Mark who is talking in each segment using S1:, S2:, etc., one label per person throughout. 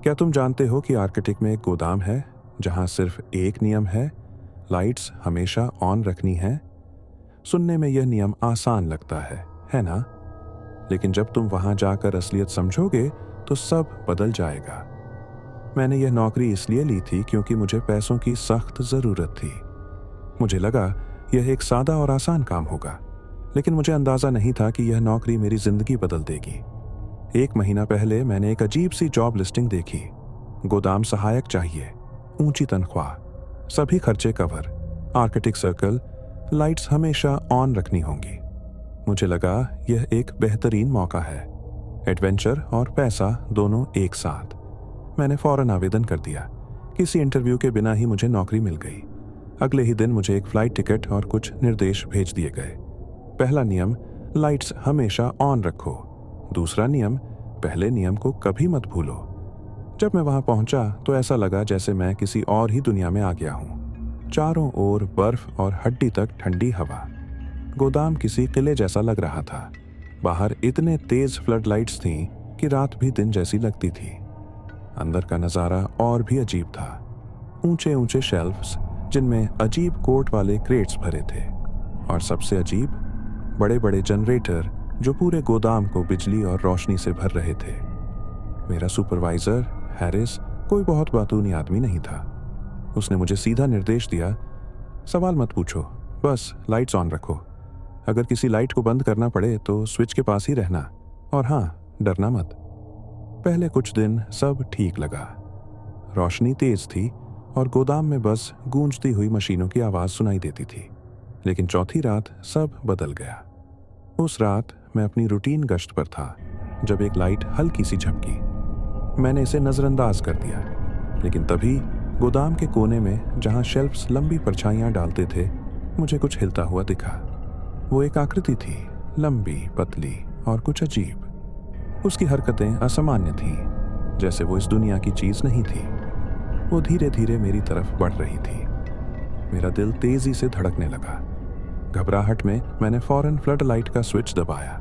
S1: क्या तुम जानते हो कि आर्कटिक में एक गोदाम है जहां सिर्फ एक नियम है, लाइट्स हमेशा ऑन रखनी है। सुनने में यह नियम आसान लगता है ना? लेकिन जब तुम वहां जाकर असलियत समझोगे तो सब बदल जाएगा। मैंने यह नौकरी इसलिए ली थी क्योंकि मुझे पैसों की सख्त ज़रूरत थी। मुझे लगा यह एक सादा और आसान काम होगा, लेकिन मुझे अंदाज़ा नहीं था कि यह नौकरी मेरी ज़िंदगी बदल देगी। 1 महीना पहले मैंने एक अजीब सी जॉब लिस्टिंग देखी। गोदाम सहायक चाहिए, ऊंची तनख्वाह, सभी खर्चे कवर, आर्कटिक सर्कल, लाइट्स हमेशा ऑन रखनी होंगी। मुझे लगा यह एक बेहतरीन मौका है, एडवेंचर और पैसा दोनों एक साथ। मैंने फौरन आवेदन कर दिया। किसी इंटरव्यू के बिना ही मुझे नौकरी मिल गई। अगले ही दिन मुझे एक फ्लाइट टिकट और कुछ निर्देश भेज दिए गए। पहला नियम, लाइट्स हमेशा ऑन रखो। दूसरा नियम, पहले नियम को कभी मत भूलो। जब मैं वहां पहुंचा तो ऐसा लगा जैसे मैं किसी और ही दुनिया में आ गया हूं। चारों ओर बर्फ और हड्डी तक ठंडी हवा। गोदाम किसी किले जैसा लग रहा था। बाहर इतने तेज फ्लड लाइट्स थीं कि रात भी दिन जैसी लगती थी। अंदर का नज़ारा और भी अजीब था। ऊंचे ऊंचे शेल्फ्स जिनमें अजीब कोट वाले क्रेट्स भरे थे, और सबसे अजीब, बड़े बड़े जनरेटर जो पूरे गोदाम को बिजली और रोशनी से भर रहे थे। मेरा सुपरवाइजर हैरिस कोई बहुत बातूनी आदमी नहीं था। उसने मुझे सीधा निर्देश दिया, सवाल मत पूछो, बस लाइट्स ऑन रखो। अगर किसी लाइट को बंद करना पड़े तो स्विच के पास ही रहना, और हाँ, डरना मत। पहले कुछ दिन सब ठीक लगा। रोशनी तेज थी और गोदाम में बस गूंजती हुई मशीनों की आवाज़ सुनाई देती थी। लेकिन चौथी रात सब बदल गया। उस रात मैं अपनी रूटीन गश्त पर था जब एक लाइट हल्की सी झपकी। मैंने इसे नज़रअंदाज कर दिया, लेकिन तभी गोदाम के कोने में जहां शेल्फ्स लंबी परछाइयां डालते थे, मुझे कुछ हिलता हुआ दिखा। वो एक आकृति थी, लंबी, पतली और कुछ अजीब। उसकी हरकतें असामान्य थीं, जैसे वो इस दुनिया की चीज़ नहीं थी। वो धीरे धीरे मेरी तरफ बढ़ रही थी। मेरा दिल तेजी से धड़कने लगा। घबराहट में मैंने फौरन फ्लड लाइट का स्विच दबाया।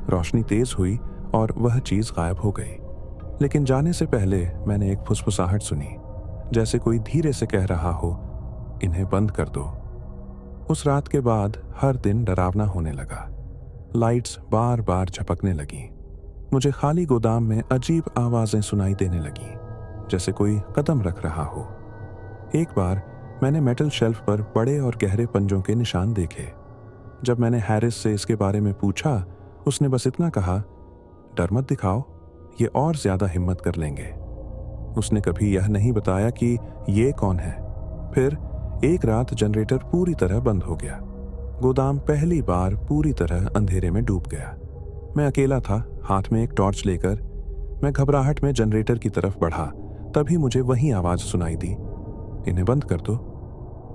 S1: रोशनी तेज हुई और वह चीज़ गायब हो गई। लेकिन जाने से पहले मैंने एक फुसफुसाहट सुनी, जैसे कोई धीरे से कह रहा हो, इन्हें बंद कर दो। उस रात के बाद हर दिन डरावना होने लगा। लाइट्स बार बार झपकने लगी। मुझे खाली गोदाम में अजीब आवाज़ें सुनाई देने लगीं, जैसे कोई कदम रख रहा हो। एक बार मैंने मेटल शेल्फ पर बड़े और गहरे पंजों के निशान देखे। जब मैंने हैरिस से इसके बारे में पूछा, उसने बस इतना कहा, डर मत दिखाओ, ये और ज्यादा हिम्मत कर लेंगे। उसने कभी यह नहीं बताया कि ये कौन है। फिर एक रात जनरेटर पूरी तरह बंद हो गया। गोदाम पहली बार पूरी तरह अंधेरे में डूब गया। मैं अकेला था, हाथ में एक टॉर्च लेकर। मैं घबराहट में जनरेटर की तरफ बढ़ा, तभी मुझे वही आवाज़ सुनाई दी, इन्हें बंद कर दो।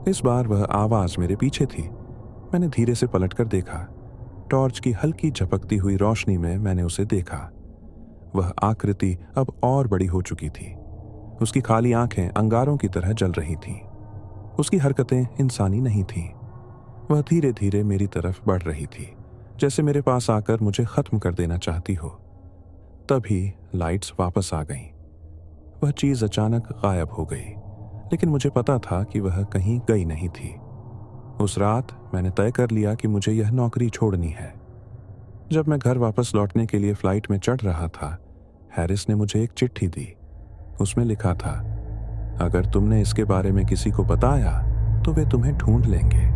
S1: इस बार वह आवाज़ मेरे पीछे थी। मैंने धीरे से पलटकर देखा। टॉर्च की हल्की झपकती हुई रोशनी में मैंने उसे देखा। वह आकृति अब और बड़ी हो चुकी थी। उसकी खाली आंखें अंगारों की तरह जल रही थीं। उसकी हरकतें इंसानी नहीं थीं। वह धीरे धीरे मेरी तरफ बढ़ रही थी, जैसे मेरे पास आकर मुझे खत्म कर देना चाहती हो। तभी लाइट्स वापस आ गईं। वह चीज़ अचानक गायब हो गई, लेकिन मुझे पता था कि वह कहीं गई नहीं थी। उस रात मैंने तय कर लिया कि मुझे यह नौकरी छोड़नी है। जब मैं घर वापस लौटने के लिए फ्लाइट में चढ़ रहा था, हैरिस ने मुझे एक चिट्ठी दी। उसमें लिखा था, अगर तुमने इसके बारे में किसी को बताया तो वे तुम्हें ढूंढ लेंगे।